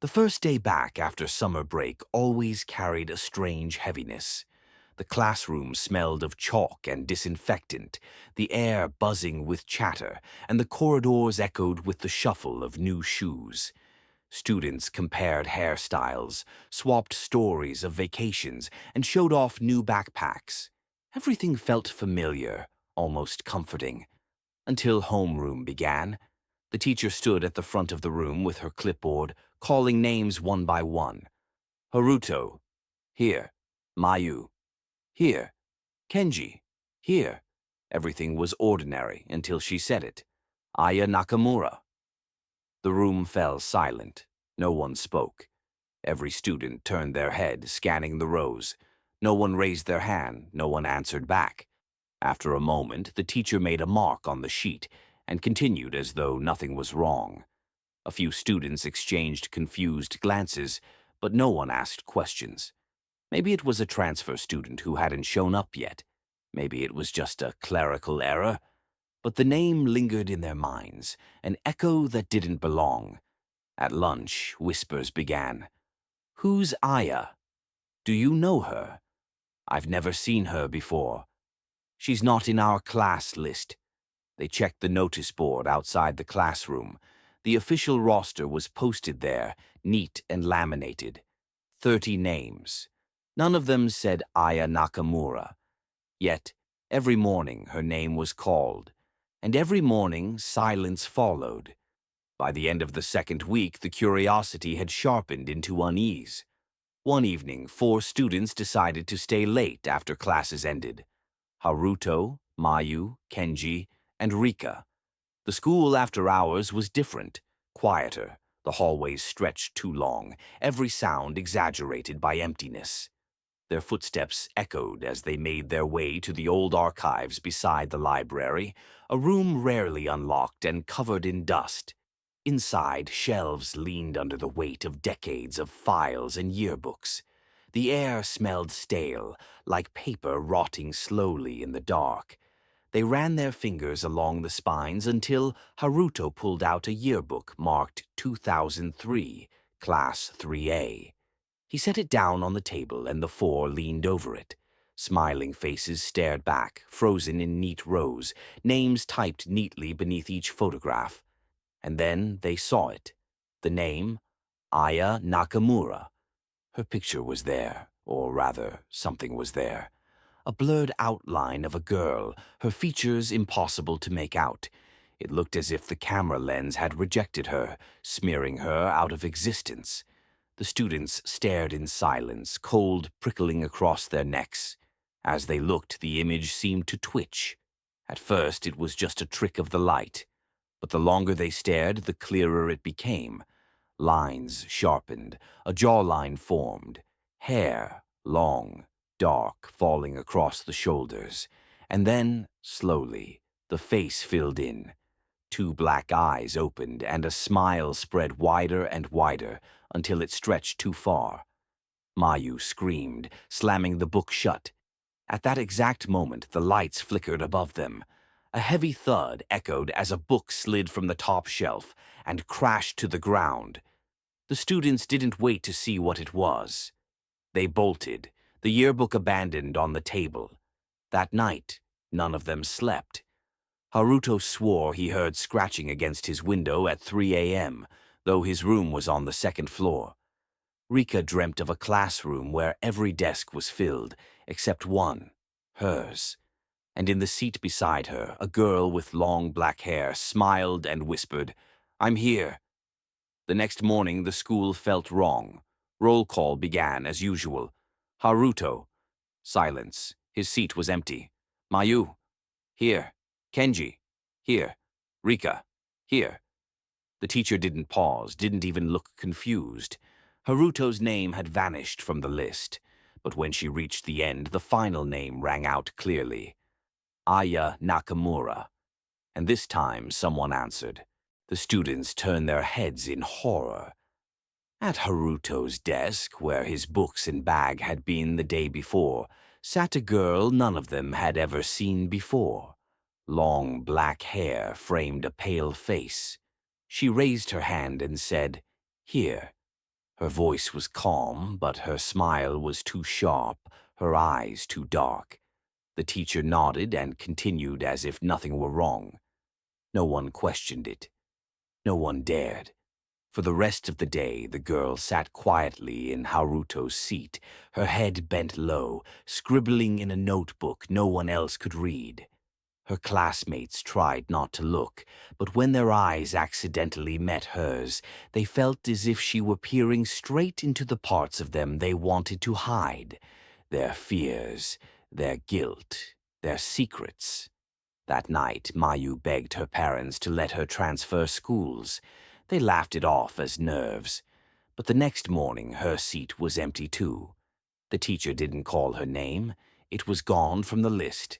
The first day back after summer break always carried a strange heaviness. The classroom smelled of chalk and disinfectant, the air buzzing with chatter, and the corridors echoed with the shuffle of new shoes. Students compared hairstyles, swapped stories of vacations, and showed off new backpacks. Everything felt familiar, almost comforting. Until homeroom began. The teacher stood at the front of the room with her clipboard, calling names one by one. Haruto, here. Mayu, here. Kenji, here. Everything was ordinary until she said it. Aya Nakamura. The room fell silent. No one spoke. Every student turned their head, scanning the rows. No one raised their hand, no one answered back. After a moment, the teacher made a mark on the sheet and continued as though nothing was wrong. A few students exchanged confused glances, but no one asked questions. Maybe it was a transfer student who hadn't shown up yet. Maybe it was just a clerical error. But the name lingered in their minds, an echo that didn't belong. At lunch, whispers began. Who's Aya? Do you know her? I've never seen her before. She's not in our class list. They checked the notice board outside the classroom. The official roster was posted there, neat and laminated. 30 names. None of them said Aya Nakamura. Yet, every morning her name was called, and every morning silence followed. By the end of the second week, the curiosity had sharpened into unease. One evening, 4 students decided to stay late after classes ended. Haruto, Mayu, Kenji, and Rika. The school after hours was different, quieter. The hallways stretched too long, every sound exaggerated by emptiness. Their footsteps echoed as they made their way to the old archives beside the library, a room rarely unlocked and covered in dust. Inside, shelves leaned under the weight of decades of files and yearbooks. The air smelled stale, like paper rotting slowly in the dark. They ran their fingers along the spines until Haruto pulled out a yearbook marked 2003, Class 3A. He set it down on the table and the 4 leaned over it. Smiling faces stared back, frozen in neat rows, names typed neatly beneath each photograph. And then they saw it. The name, Aya Nakamura. Her picture was there, or rather, something was there. A blurred outline of a girl, her features impossible to make out. It looked as if the camera lens had rejected her, smearing her out of existence. The students stared in silence, cold prickling across their necks. As they looked, the image seemed to twitch. At first, it was just a trick of the light. But the longer they stared, the clearer it became. Lines sharpened, a jawline formed, hair long, dark, falling across the shoulders. And then, slowly, the face filled in. 2 black eyes opened, and a smile spread wider and wider until it stretched too far. Mayu screamed, slamming the book shut. At that exact moment, the lights flickered above them. A heavy thud echoed as a book slid from the top shelf and crashed to the ground. The students didn't wait to see what it was. They bolted, the yearbook abandoned on the table. That night, none of them slept. Haruto swore he heard scratching against his window at 3 a.m., though his room was on the 2nd floor. Rika dreamt of a classroom where every desk was filled, except one, hers. And in the seat beside her, a girl with long black hair smiled and whispered, "I'm here." The next morning, the school felt wrong. Roll call began as usual. Haruto. Silence. His seat was empty. Mayu. Here. Kenji. Here. Rika. Here. The teacher didn't pause, didn't even look confused. Haruto's name had vanished from the list, but when she reached the end, the final name rang out clearly. Aya Nakamura. And this time someone answered. The students turned their heads in horror. At Haruto's desk, where his books and bag had been the day before, sat a girl none of them had ever seen before. Long black hair framed a pale face. She raised her hand and said, "Here." Her voice was calm, but her smile was too sharp, her eyes too dark. The teacher nodded and continued as if nothing were wrong. No one questioned it. No one dared. For the rest of the day, the girl sat quietly in Haruto's seat, her head bent low, scribbling in a notebook no one else could read. Her classmates tried not to look, but when their eyes accidentally met hers, they felt as if she were peering straight into the parts of them they wanted to hide, their fears, their guilt, their secrets. That night, Mayu begged her parents to let her transfer schools. They laughed it off as nerves. But the next morning, her seat was empty too. The teacher didn't call her name. It was gone from the list.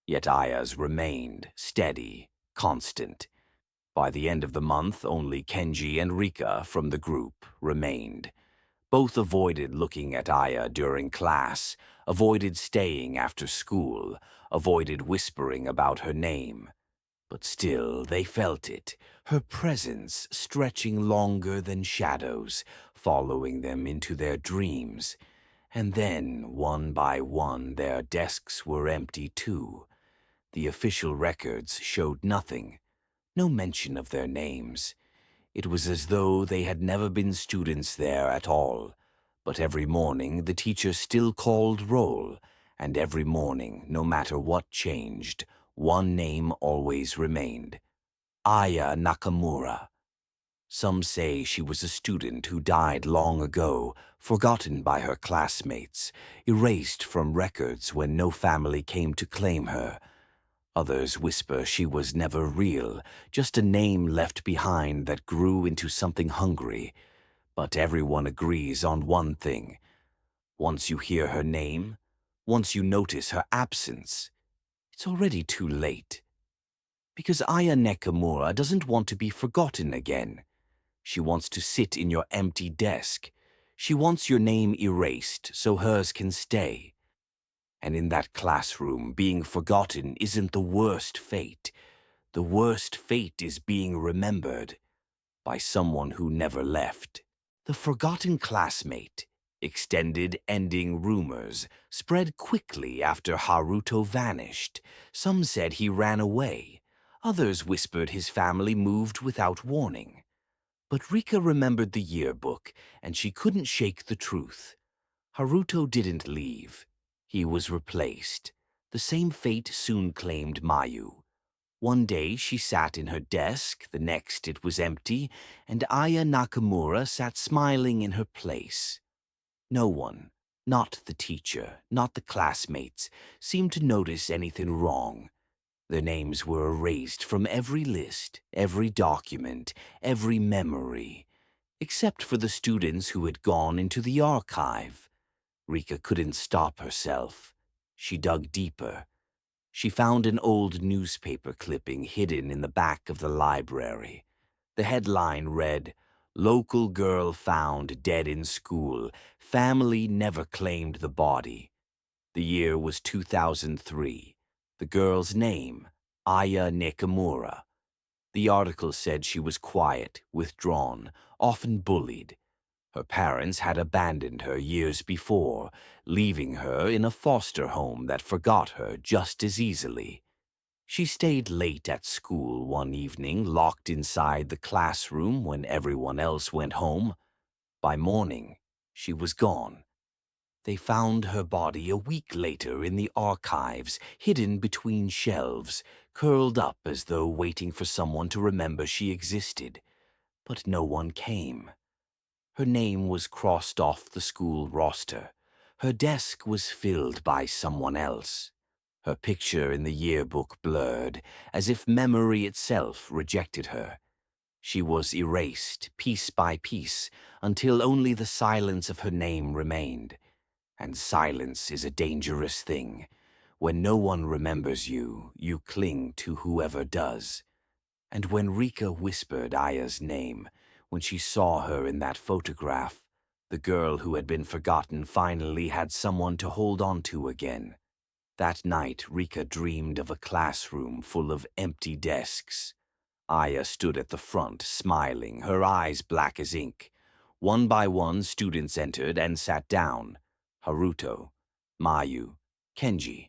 Yet Aya's remained, steady, constant. By the end of the month, only Kenji and Rika from the group remained. Both avoided looking at Aya during class, avoided staying after school, avoided whispering about her name. But still they felt it, her presence stretching longer than shadows, following them into their dreams. And then, one by one, their desks were empty too. The official records showed nothing, no mention of their names. It was as though they had never been students there at all. But every morning the teacher still called roll, and every morning, no matter what changed, one name always remained: Aya Nakamura. Some say she was a student who died long ago, forgotten by her classmates, erased from records when no family came to claim her. Others whisper she was never real, just a name left behind that grew into something hungry. But everyone agrees on one thing. Once you hear her name, once you notice her absence, it's already too late. Because Aya Nakamura doesn't want to be forgotten again. She wants to sit in your empty desk. She wants your name erased so hers can stay. And in that classroom, being forgotten isn't the worst fate. The worst fate is being remembered by someone who never left. The forgotten classmate. Extended ending rumors spread quickly after Haruto vanished. Some said he ran away. Others whispered his family moved without warning. But Rika remembered the yearbook, and she couldn't shake the truth. Haruto didn't leave. He was replaced. The same fate soon claimed Mayu. One day she sat in her desk, the next it was empty, and Aya Nakamura sat smiling in her place. No one, not the teacher, not the classmates, seemed to notice anything wrong. Their names were erased from every list, every document, every memory, except for the students who had gone into the archive. Rika couldn't stop herself. She dug deeper. She found an old newspaper clipping hidden in the back of the library. The headline read, "Local girl found dead in school. Family never claimed the body." The year was 2003. The girl's name, Aya Nakamura. The article said she was quiet, withdrawn, often bullied. Her parents had abandoned her years before, leaving her in a foster home that forgot her just as easily. She stayed late at school one evening, locked inside the classroom when everyone else went home. By morning, she was gone. They found her body a week later in the archives, hidden between shelves, curled up as though waiting for someone to remember she existed. But no one came. Her name was crossed off the school roster. Her desk was filled by someone else. Her picture in the yearbook blurred, as if memory itself rejected her. She was erased, piece by piece, until only the silence of her name remained. And silence is a dangerous thing. When no one remembers you, you cling to whoever does. And when Rika whispered Aya's name, when she saw her in that photograph, the girl who had been forgotten finally had someone to hold on to again. That night, Rika dreamed of a classroom full of empty desks. Aya stood at the front, smiling, her eyes black as ink. One by one, students entered and sat down. Haruto, Mayu, Kenji.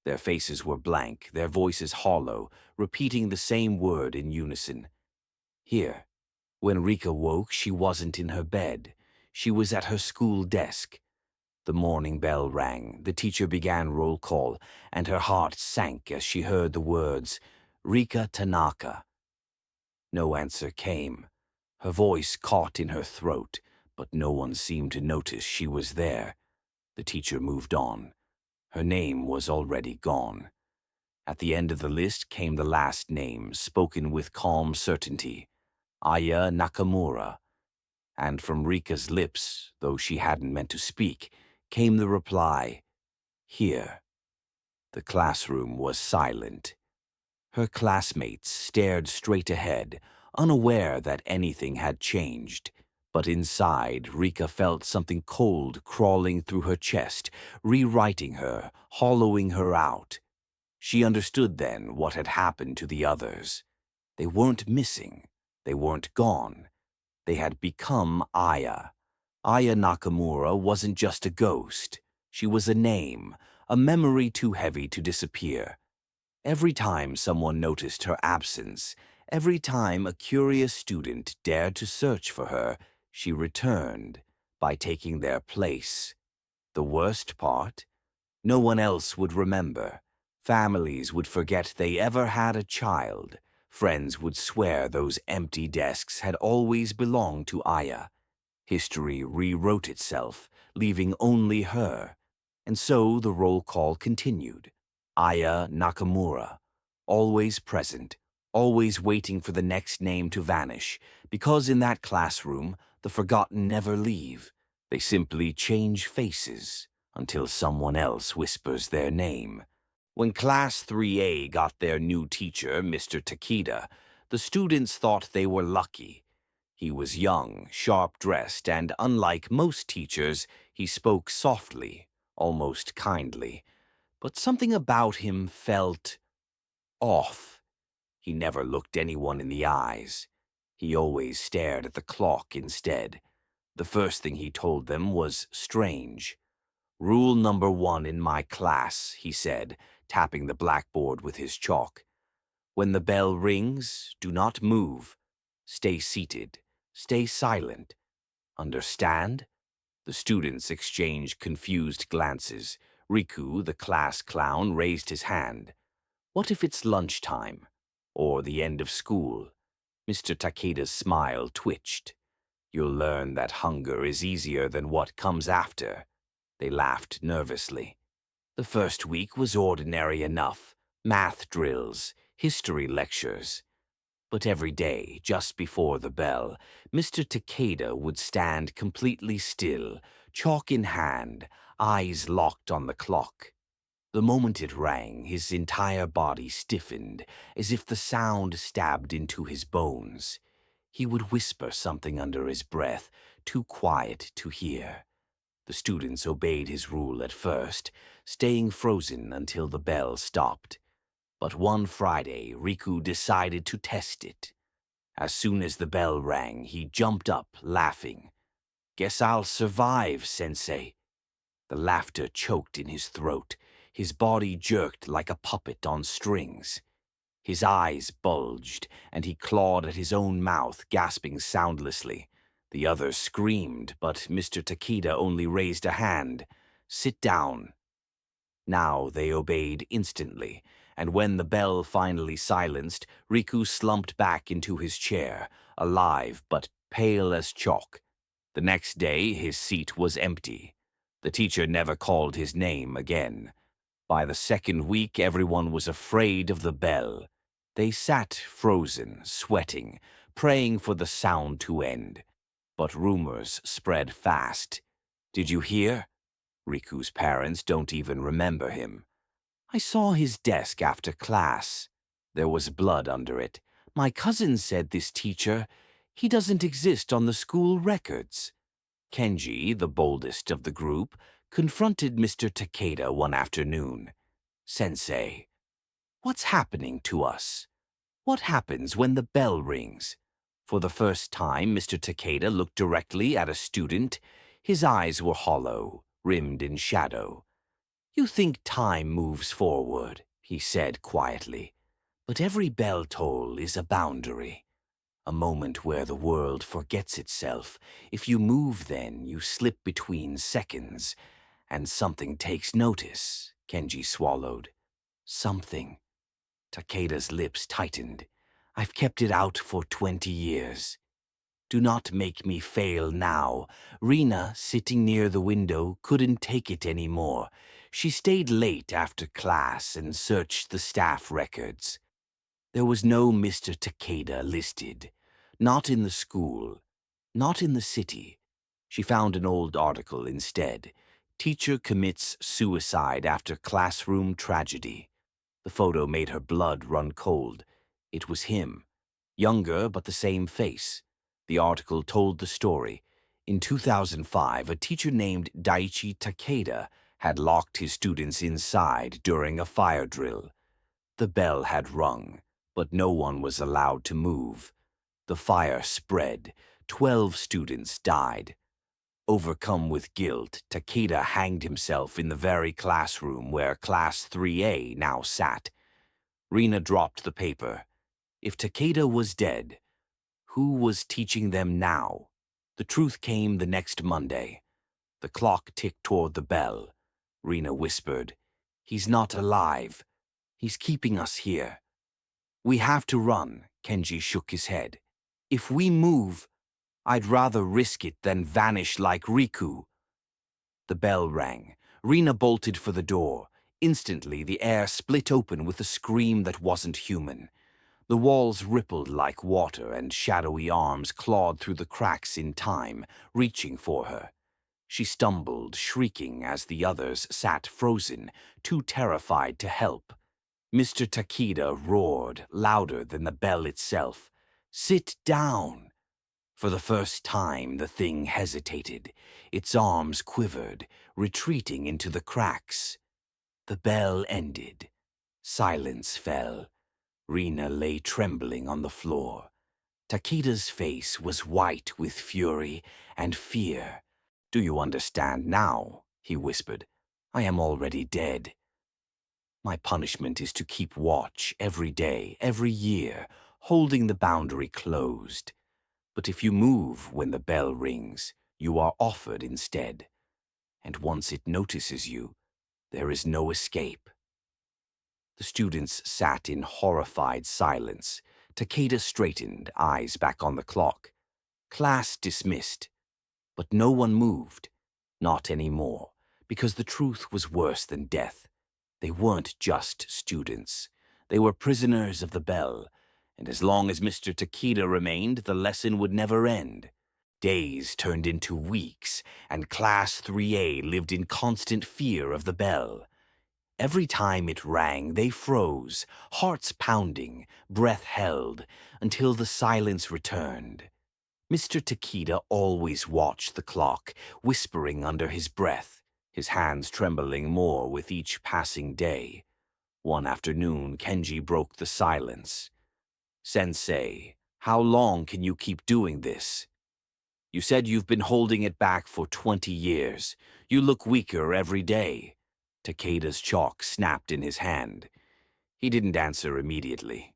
Their faces were blank, their voices hollow, repeating the same word in unison. Here. When Rika woke, she wasn't in her bed. She was at her school desk. The morning bell rang, the teacher began roll call, and her heart sank as she heard the words, Rika Tanaka. No answer came. Her voice caught in her throat, but no one seemed to notice she was there. The teacher moved on. Her name was already gone. At the end of the list came the last name, spoken with calm certainty, Aya Nakamura. And from Rika's lips, though she hadn't meant to speak, came the reply, here. The classroom was silent. Her classmates stared straight ahead, unaware that anything had changed. But inside, Rika felt something cold crawling through her chest, rewriting her, hollowing her out. She understood then what had happened to the others. They weren't missing. They weren't gone. They had become Aya. Aya Nakamura wasn't just a ghost. She was a name, a memory too heavy to disappear. Every time someone noticed her absence, every time a curious student dared to search for her, she returned by taking their place. The worst part? No one else would remember. Families would forget they ever had a child. Friends would swear those empty desks had always belonged to Aya. History rewrote itself, leaving only her. And so the roll call continued. Aya Nakamura, always present, always waiting for the next name to vanish, because in that classroom, the forgotten never leave. They simply change faces until someone else whispers their name. When Class 3A got their new teacher, Mr. Takeda, the students thought they were lucky. He was young, sharp-dressed, and unlike most teachers, he spoke softly, almost kindly. But something about him felt off. He never looked anyone in the eyes. He always stared at the clock instead. The first thing he told them was strange. Rule number 1 in my class, he said, tapping the blackboard with his chalk. When the bell rings, do not move. Stay seated. Stay silent. Understand? The students exchanged confused glances. Riku, the class clown, raised his hand. What if it's lunchtime? Or the end of school? Mr. Takeda's smile twitched. You'll learn that hunger is easier than what comes after. They laughed nervously. The first week was ordinary enough. Math drills, history lectures. But every day, just before the bell, Mr. Takeda would stand completely still, chalk in hand, eyes locked on the clock. The moment it rang, his entire body stiffened, as if the sound stabbed into his bones. He would whisper something under his breath, too quiet to hear. The students obeyed his rule at first, staying frozen until the bell stopped. But one Friday, Riku decided to test it. As soon as the bell rang, he jumped up, laughing. Guess I'll survive, Sensei. The laughter choked in his throat. His body jerked like a puppet on strings. His eyes bulged, and he clawed at his own mouth, gasping soundlessly. The others screamed, but Mr. Takeda only raised a hand. Sit down. Now they obeyed instantly, and when the bell finally silenced, Riku slumped back into his chair, alive but pale as chalk. The next day, his seat was empty. The teacher never called his name again. By the second week, everyone was afraid of the bell. They sat frozen, sweating, praying for the sound to end. But rumors spread fast. Did you hear? Riku's parents don't even remember him. I saw his desk after class. There was blood under it. My cousin said this teacher, he doesn't exist on the school records. Kenji, the boldest of the group, confronted Mr. Takeda one afternoon. Sensei, what's happening to us? What happens when the bell rings? For the first time, Mr. Takeda looked directly at a student. His eyes were hollow, rimmed in shadow. "You think time moves forward," he said quietly, "but every bell toll is a boundary, a moment where the world forgets itself. If you move then, you slip between seconds, and something takes notice." Kenji swallowed. "Something." Takeda's lips tightened. "I've kept it out for 20 years. Do not make me fail now." Rena, sitting near the window, couldn't take it anymore. She stayed late after class and searched the staff records. There was no Mr. Takeda listed. Not in the school. Not in the city. She found an old article instead. "Teacher commits suicide after classroom tragedy." The photo made her blood run cold. It was him. Younger, but the same face. The article told the story. In 2005, a teacher named Daichi Takeda had locked his students inside during a fire drill. The bell had rung, but no one was allowed to move. The fire spread. 12 students died. Overcome with guilt, Takeda hanged himself in the very classroom where Class 3A now sat. Rena dropped the paper. If Takeda was dead, who was teaching them now? The truth came the next Monday. The clock ticked toward the bell. Rena whispered, "He's not alive. He's keeping us here." "We have to run," Kenji shook his head. "If we move, I'd rather risk it than vanish like Riku." The bell rang. Rena bolted for the door. Instantly, the air split open with a scream that wasn't human. The walls rippled like water, and shadowy arms clawed through the cracks in time, reaching for her. She stumbled, shrieking, as the others sat frozen, too terrified to help. Mr. Takeda roared, louder than the bell itself. "Sit down!" For the first time, the thing hesitated. Its arms quivered, retreating into the cracks. The bell ended. Silence fell. Rena lay trembling on the floor. Takeda's face was white with fury and fear. "Do you understand now?" he whispered. "I am already dead. My punishment is to keep watch every day, every year, holding the boundary closed. But if you move when the bell rings, you are offered instead. And once it notices you, there is no escape." The students sat in horrified silence. Takeda straightened, eyes back on the clock. Class dismissed. But no one moved. Not anymore, because the truth was worse than death. They weren't just students. They were prisoners of the bell, and as long as Mr. Takeda remained, the lesson would never end. Days turned into weeks, and Class 3A lived in constant fear of the bell. Every time it rang, they froze, hearts pounding, breath held, until the silence returned. Mr. Takeda always watched the clock, whispering under his breath, his hands trembling more with each passing day. One afternoon, Kenji broke the silence. "Sensei, how long can you keep doing this? You said you've been holding it back for 20 years. You look weaker every day." Takeda's chalk snapped in his hand. He didn't answer immediately.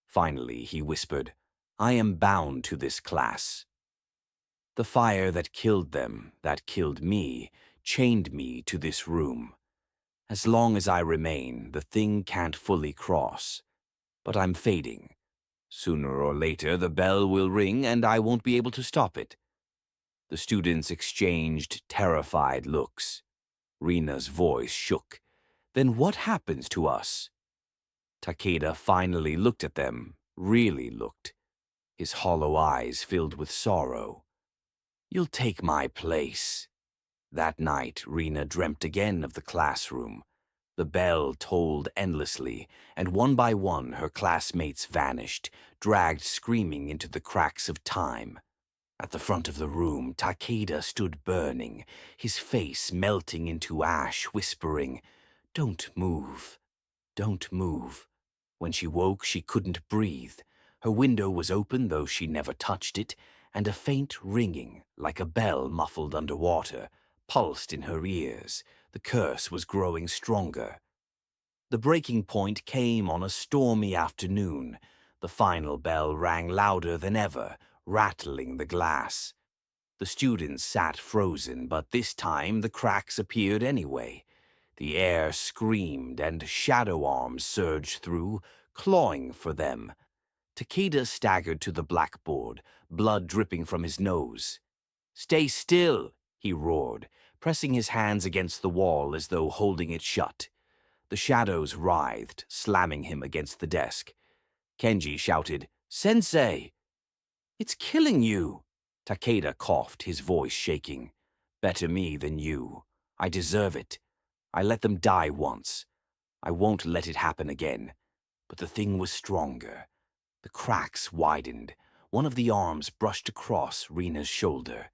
Finally, he whispered, "I am bound to this class. The fire that killed them, that killed me, chained me to this room. As long as I remain, the thing can't fully cross. But I'm fading. Sooner or later, the bell will ring and I won't be able to stop it." The students exchanged terrified looks. Rena's voice shook. "Then what happens to us?" Takeda finally looked at them, really looked. His hollow eyes filled with sorrow. "You'll take my place." That night, Rena dreamt again of the classroom. The bell tolled endlessly, and one by one her classmates vanished, dragged screaming into the cracks of time. At the front of the room, Takeda stood burning, his face melting into ash, whispering, "Don't move, don't move." When she woke, she couldn't breathe. Her window was open, though she never touched it, and a faint ringing, like a bell muffled under water, pulsed in her ears. The curse was growing stronger. The breaking point came on a stormy afternoon. The final bell rang louder than ever, rattling the glass. The students sat frozen, but this time the cracks appeared anyway. The air screamed, and shadow arms surged through, clawing for them. Takeda staggered to the blackboard, blood dripping from his nose. "Stay still," he roared, pressing his hands against the wall as though holding it shut. The shadows writhed, slamming him against the desk. Kenji shouted, "Sensei!" "It's killing you!" Takeda coughed, his voice shaking. "Better me than you. I deserve it. I let them die once. I won't let it happen again." But the thing was stronger. The cracks widened. One of the arms brushed across Rina's shoulder,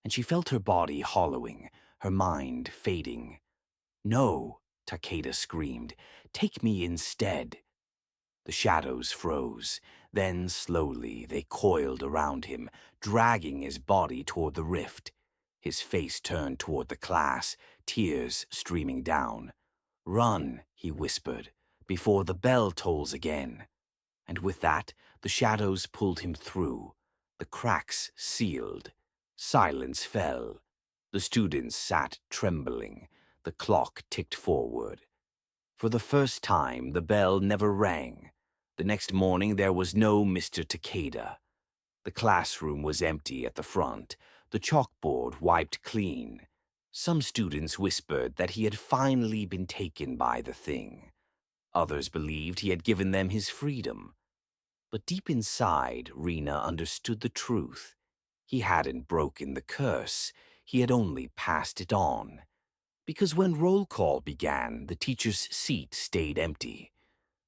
and she felt her body hollowing, her mind fading. "No!" Takeda screamed. "Take me instead." The shadows froze. Then, slowly, they coiled around him, dragging his body toward the rift. His face turned toward the class, tears streaming down. "Run," he whispered, "before the bell tolls again." And with that, the shadows pulled him through. The cracks sealed. Silence fell. The students sat trembling. The clock ticked forward. For the first time, the bell never rang. The next morning, there was no Mr. Takeda. The classroom was empty at the front, the chalkboard wiped clean. Some students whispered that he had finally been taken by the thing. Others believed he had given them his freedom. But deep inside, Rina understood the truth. He hadn't broken the curse. He had only passed it on. Because when roll call began, the teacher's seat stayed empty.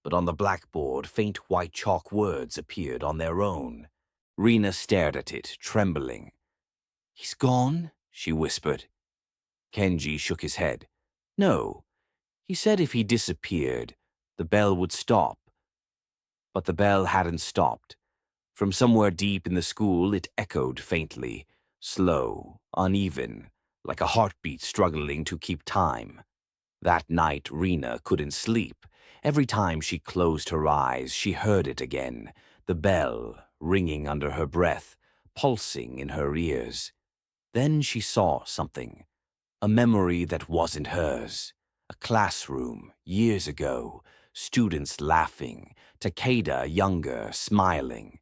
But on the blackboard, faint white chalk words appeared on their own. Rina stared at it, trembling. "He's gone?" she whispered. Kenji shook his head. "No. He said if he disappeared, the bell would stop." But the bell hadn't stopped. From somewhere deep in the school, it echoed faintly, slow, uneven, like a heartbeat struggling to keep time. That night, Rina couldn't sleep. Every time she closed her eyes, she heard it again, the bell ringing under her breath, pulsing in her ears. Then she saw something, a memory that wasn't hers. A classroom, years ago, students laughing, Takeda younger, smiling.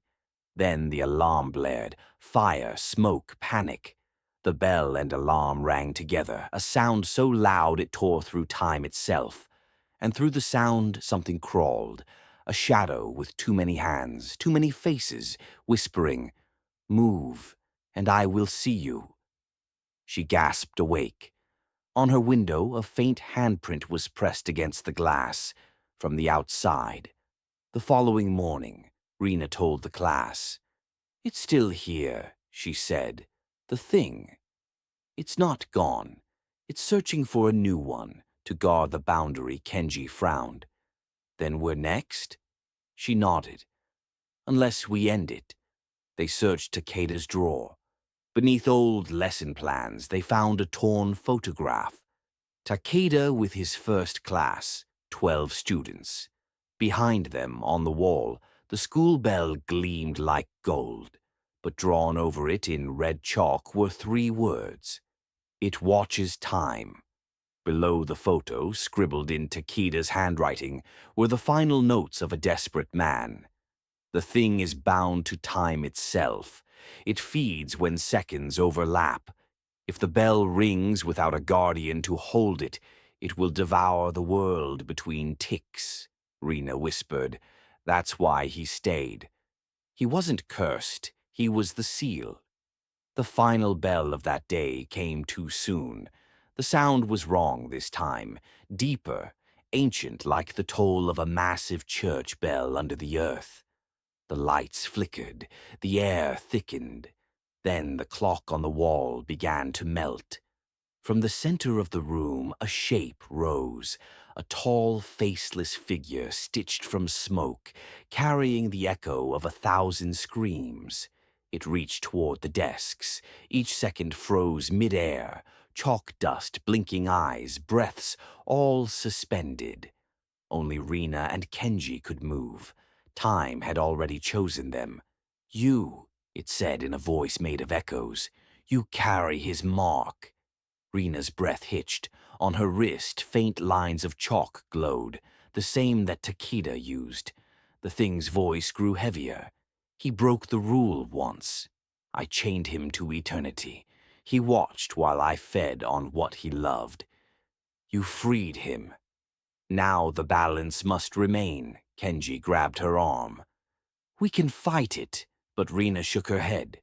Then the alarm blared, fire, smoke, panic. The bell and alarm rang together, a sound so loud it tore through time itself. And through the sound something crawled, a shadow with too many hands, too many faces, whispering, "Move, and I will see you." She gasped awake. On her window, a faint handprint was pressed against the glass, from the outside. The following morning, Rina told the class, "It's still here," she said. "The thing. It's not gone. It's searching for a new one to guard the boundary." Kenji frowned. "Then we're next?" She nodded. "Unless we end it." They searched Takeda's drawer. Beneath old lesson plans, they found a torn photograph. Takeda with his first class, 12 students. Behind them, on the wall, the school bell gleamed like gold, but drawn over it in red chalk were 3 words. "It watches time." Below the photo, scribbled in Takeda's handwriting, were the final notes of a desperate man. "The thing is bound to time itself. It feeds when seconds overlap. If the bell rings without a guardian to hold it, it will devour the world between ticks," Rina whispered. "That's why he stayed. He wasn't cursed. He was the seal." The final bell of that day came too soon. The sound was wrong this time, deeper, ancient like the toll of a massive church bell under the earth. The lights flickered, the air thickened. Then the clock on the wall began to melt. From the center of the room, a shape rose, a tall, faceless figure stitched from smoke, carrying the echo of 1,000 screams. It reached toward the desks. Each second froze mid-air, chalk dust, blinking eyes, breaths, all suspended. Only Rena and Kenji could move. Time had already chosen them. "You," it said in a voice made of echoes, "you carry his mark." Rena's breath hitched. On her wrist, faint lines of chalk glowed, the same that Takeda used. The thing's voice grew heavier. "He broke the rule once. I chained him to eternity. He watched while I fed on what he loved. You freed him. Now the balance must remain." Kenji grabbed her arm. "We can fight it," but Rena shook her head.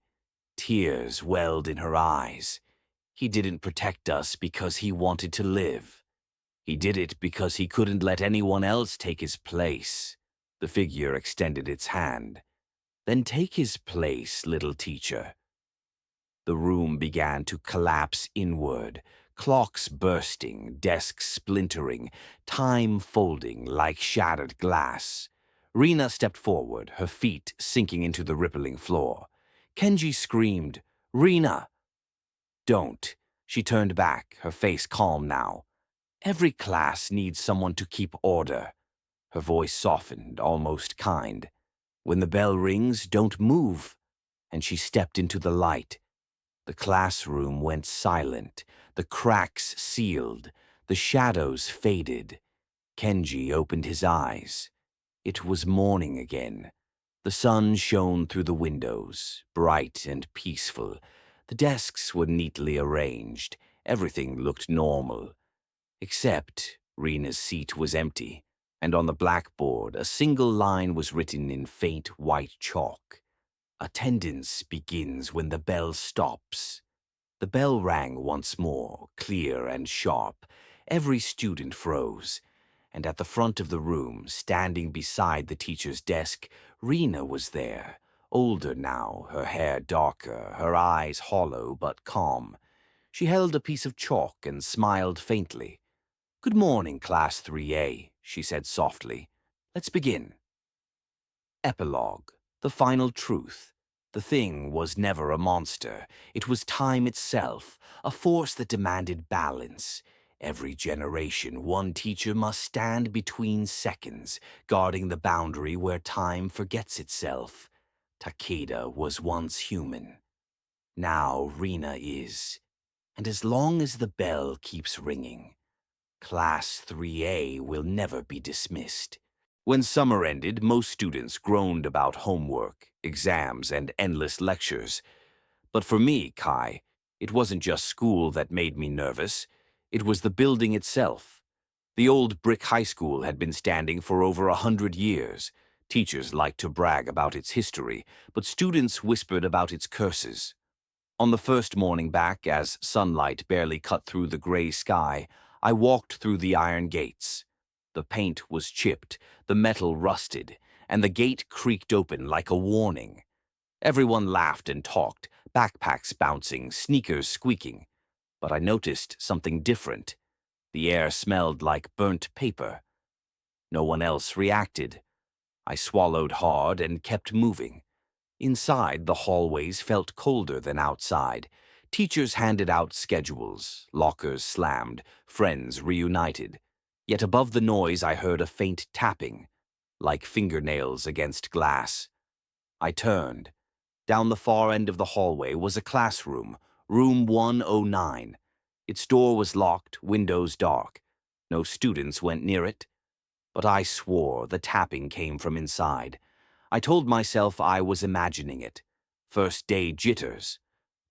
Tears welled in her eyes. "He didn't protect us because he wanted to live. He did it because he couldn't let anyone else take his place." The figure extended its hand. "Then take his place, little teacher." The room began to collapse inward, clocks bursting, desks splintering, time folding like shattered glass. Rena stepped forward, her feet sinking into the rippling floor. Kenji screamed, "Rena!" "Don't." She turned back, her face calm now. "Every class needs someone to keep order." Her voice softened, almost kind. "When the bell rings, don't move." And she stepped into the light. The classroom went silent, the cracks sealed, the shadows faded. Kenji opened his eyes. It was morning again. The sun shone through the windows, bright and peaceful. The desks were neatly arranged. Everything looked normal. Except Rena's seat was empty, and on the blackboard a single line was written in faint white chalk. "Attendance begins when the bell stops." The bell rang once more, clear and sharp. Every student froze, and at the front of the room, standing beside the teacher's desk, Rena was there, older now, her hair darker, her eyes hollow but calm. She held a piece of chalk and smiled faintly. "Good morning, Class 3A, she said softly. "Let's begin." Epilogue. The final truth. The thing was never a monster. It was time itself, a force that demanded balance. Every generation, one teacher must stand between seconds, guarding the boundary where time forgets itself. Takeda was once human. Now Rena is. And as long as the bell keeps ringing, Class 3A will never be dismissed. When summer ended, most students groaned about homework, exams, and endless lectures. But for me, Kai, it wasn't just school that made me nervous. It was the building itself. The old brick high school had been standing for over 100 years. Teachers liked to brag about its history, but students whispered about its curses. On the first morning back, as sunlight barely cut through the gray sky, I walked through the iron gates. The paint was chipped, the metal rusted, and the gate creaked open like a warning. Everyone laughed and talked, backpacks bouncing, sneakers squeaking. But I noticed something different. The air smelled like burnt paper. No one else reacted. I swallowed hard and kept moving. Inside, the hallways felt colder than outside. Teachers handed out schedules, lockers slammed, friends reunited. Yet above the noise I heard a faint tapping, like fingernails against glass. I turned. Down the far end of the hallway was a classroom, room 109. Its door was locked, windows dark. No students went near it. But I swore the tapping came from inside. I told myself I was imagining it. First day jitters.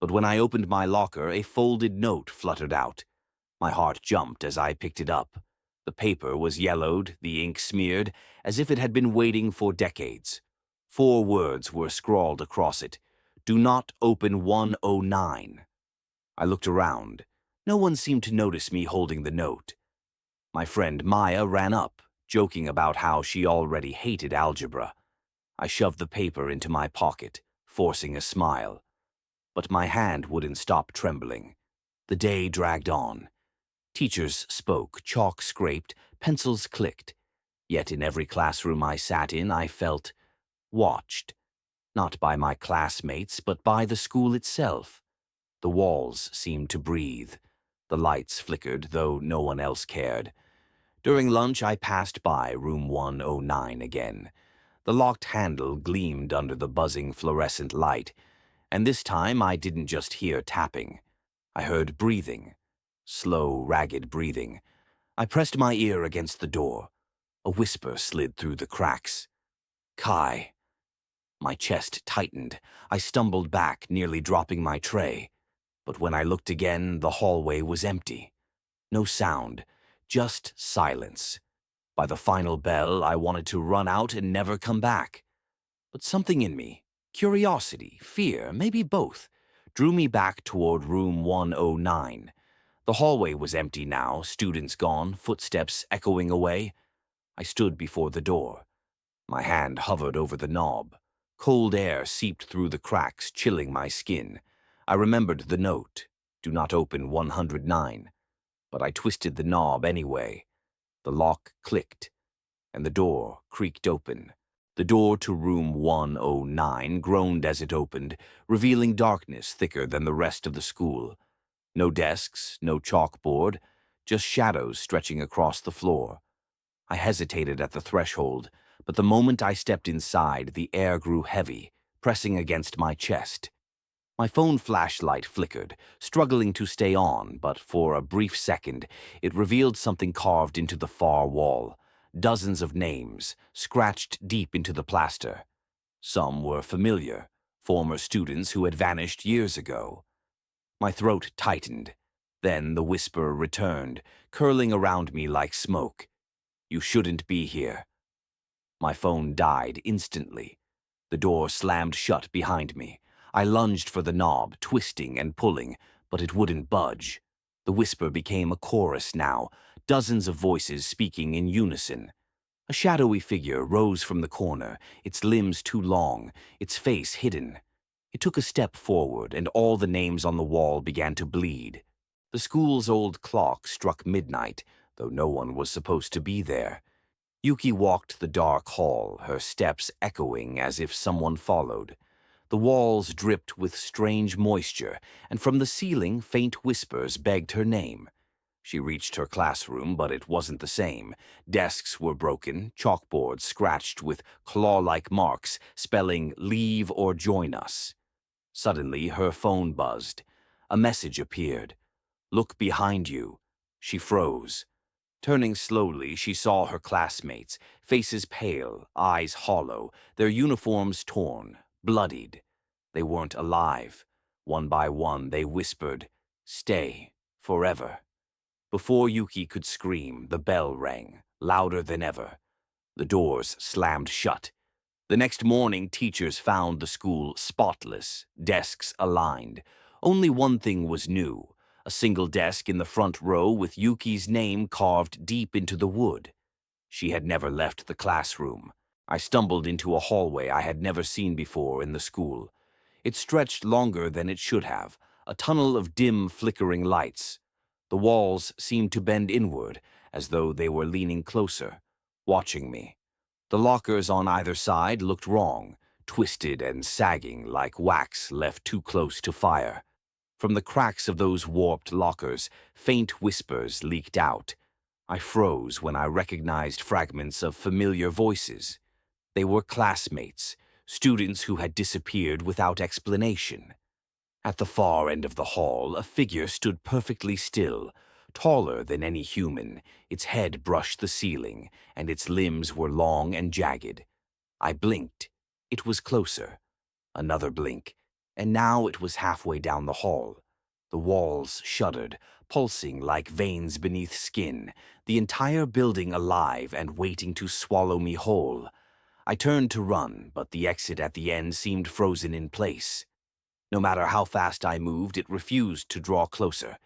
But when I opened my locker, a folded note fluttered out. My heart jumped as I picked it up. The paper was yellowed, the ink smeared, as if it had been waiting for decades. 4 words were scrawled across it. "Do not open 109. I looked around. No one seemed to notice me holding the note. My friend Maya ran up, joking about how she already hated algebra. I shoved the paper into my pocket, forcing a smile. But my hand wouldn't stop trembling. The day dragged on. Teachers spoke, chalk scraped, pencils clicked. Yet in every classroom I sat in, I felt watched, not by my classmates, but by the school itself. The walls seemed to breathe. The lights flickered, though no one else cared. During lunch, I passed by room 109 again. The locked handle gleamed under the buzzing fluorescent light, and this time I didn't just hear tapping. I heard breathing. Slow, ragged breathing. I pressed my ear against the door. A whisper slid through the cracks. Kai. My chest tightened. I stumbled back, nearly dropping my tray. But when I looked again, the hallway was empty. No sound, just silence. By the final bell, I wanted to run out and never come back. But something in me, curiosity, fear, maybe both, drew me back toward room 109. The hallway was empty now, students gone, footsteps echoing away. I stood before the door. My hand hovered over the knob. Cold air seeped through the cracks, chilling my skin. I remembered the note, "Do not open 109." But I twisted the knob anyway. The lock clicked, and the door creaked open. The door to room 109 groaned as it opened, revealing darkness thicker than the rest of the school. No desks, no chalkboard, just shadows stretching across the floor. I hesitated at the threshold, but the moment I stepped inside, the air grew heavy, pressing against my chest. My phone flashlight flickered, struggling to stay on, but for a brief second, it revealed something carved into the far wall. Dozens of names, scratched deep into the plaster. Some were familiar, former students who had vanished years ago. My throat tightened. Then the whisper returned, curling around me like smoke. "You shouldn't be here." My phone died instantly. The door slammed shut behind me. I lunged for the knob, twisting and pulling, but it wouldn't budge. The whisper became a chorus now, dozens of voices speaking in unison. A shadowy figure rose from the corner, its limbs too long, its face hidden. It took a step forward, and all the names on the wall began to bleed. The school's old clock struck midnight, though no one was supposed to be there. Yuki walked the dark hall, her steps echoing as if someone followed. The walls dripped with strange moisture, and from the ceiling faint whispers begged her name. She reached her classroom, but it wasn't the same. Desks were broken, chalkboards scratched with claw-like marks, spelling "Leave or join us." Suddenly, her phone buzzed. A message appeared. "Look behind you." She froze. Turning slowly, she saw her classmates, faces pale, eyes hollow, their uniforms torn, bloodied. They weren't alive. One by one, they whispered, "Stay, forever." Before Yuki could scream, the bell rang, louder than ever. The doors slammed shut. The next morning, teachers found the school spotless, desks aligned. Only one thing was new: a single desk in the front row with Yuki's name carved deep into the wood. She had never left the classroom. I stumbled into a hallway I had never seen before in the school. It stretched longer than it should have, a tunnel of dim, flickering lights. The walls seemed to bend inward, as though they were leaning closer, watching me. The lockers on either side looked wrong, twisted and sagging like wax left too close to fire. From the cracks of those warped lockers, faint whispers leaked out. I froze when I recognized fragments of familiar voices. They were classmates, students who had disappeared without explanation. At the far end of the hall, a figure stood perfectly still, taller than any human. Its head brushed the ceiling, and its limbs were long and jagged. I blinked. It was closer. Another blink, and now it was halfway down the hall. The walls shuddered, pulsing like veins beneath skin, the entire building alive and waiting to swallow me whole. I turned to run, but the exit at the end seemed frozen in place. No matter how fast I moved, it refused to draw closer.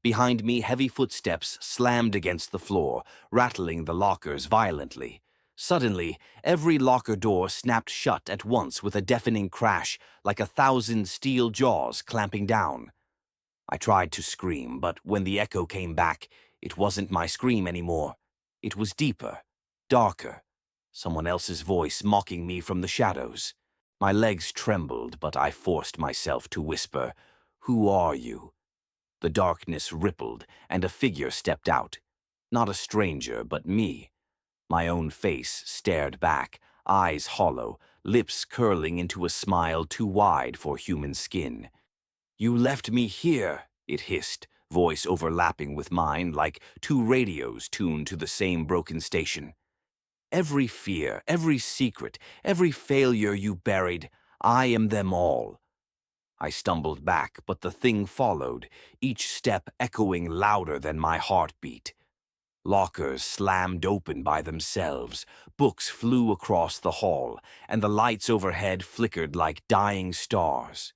Behind me, heavy footsteps slammed against the floor, rattling the lockers violently. Suddenly, every locker door snapped shut at once with a deafening crash, like 1,000 steel jaws clamping down. I tried to scream, but when the echo came back, It wasn't my scream anymore. It was deeper, darker, someone else's voice mocking me from the shadows. My legs trembled, but I forced myself to whisper, "Who are you?" The darkness rippled, and a figure stepped out. Not a stranger, but me. My own face stared back, eyes hollow, lips curling into a smile too wide for human skin. "You left me here," it hissed, voice overlapping with mine like two radios tuned to the same broken station. "Every fear, every secret, every failure you buried, I am them all." I stumbled back, but the thing followed, each step echoing louder than my heartbeat. Lockers slammed open by themselves, books flew across the hall, and the lights overhead flickered like dying stars.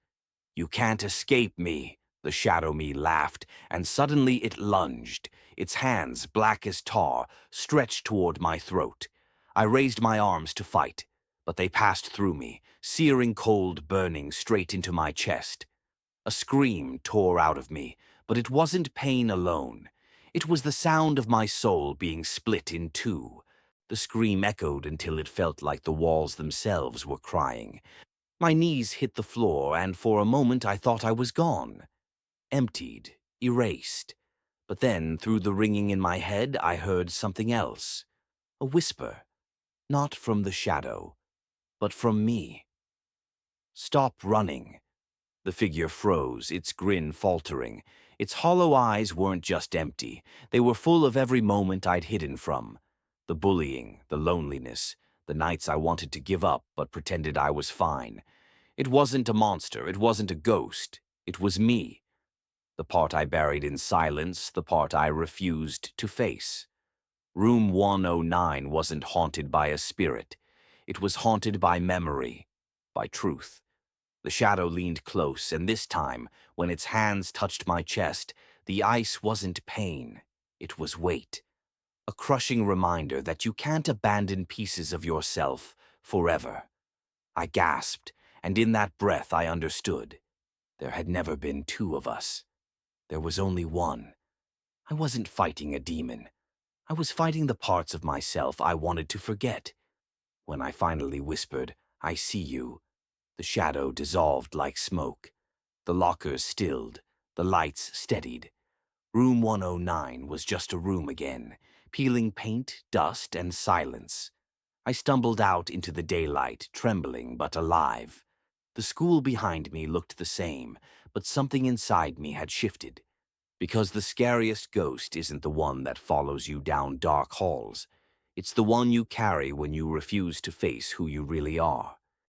"You can't escape me," the shadow me laughed, and suddenly it lunged, its hands, black as tar, stretched toward my throat. I raised my arms to fight, but they passed through me, searing cold burning straight into my chest. A scream tore out of me, but it wasn't pain alone. It was the sound of my soul being split in two. The scream echoed until it felt like the walls themselves were crying. My knees hit the floor, and for a moment I thought I was gone. Emptied, erased. But then, through the ringing in my head, I heard something else. A whisper. Not from the shadow, but from me. "Stop running." The figure froze, its grin faltering. Its hollow eyes weren't just empty. They were full of every moment I'd hidden from. The bullying, the loneliness, the nights I wanted to give up but pretended I was fine. It wasn't a monster, it wasn't a ghost. It was me. The part I buried in silence, the part I refused to face. Room 109 wasn't haunted by a spirit. It was haunted by memory, by truth. The shadow leaned close, and this time, when its hands touched my chest, the ice wasn't pain. It was weight. A crushing reminder that you can't abandon pieces of yourself forever. I gasped, and in that breath I understood. There had never been two of us. There was only one. I wasn't fighting a demon. I was fighting the parts of myself I wanted to forget. When I finally whispered, "I see you," the shadow dissolved like smoke. The lockers stilled. The lights steadied. Room 109 was just a room again, peeling paint, dust, and silence. I stumbled out into the daylight, trembling but alive. The school behind me looked the same, but something inside me had shifted. Because the scariest ghost isn't the one that follows you down dark halls. It's the one you carry when you refuse to face who you really are.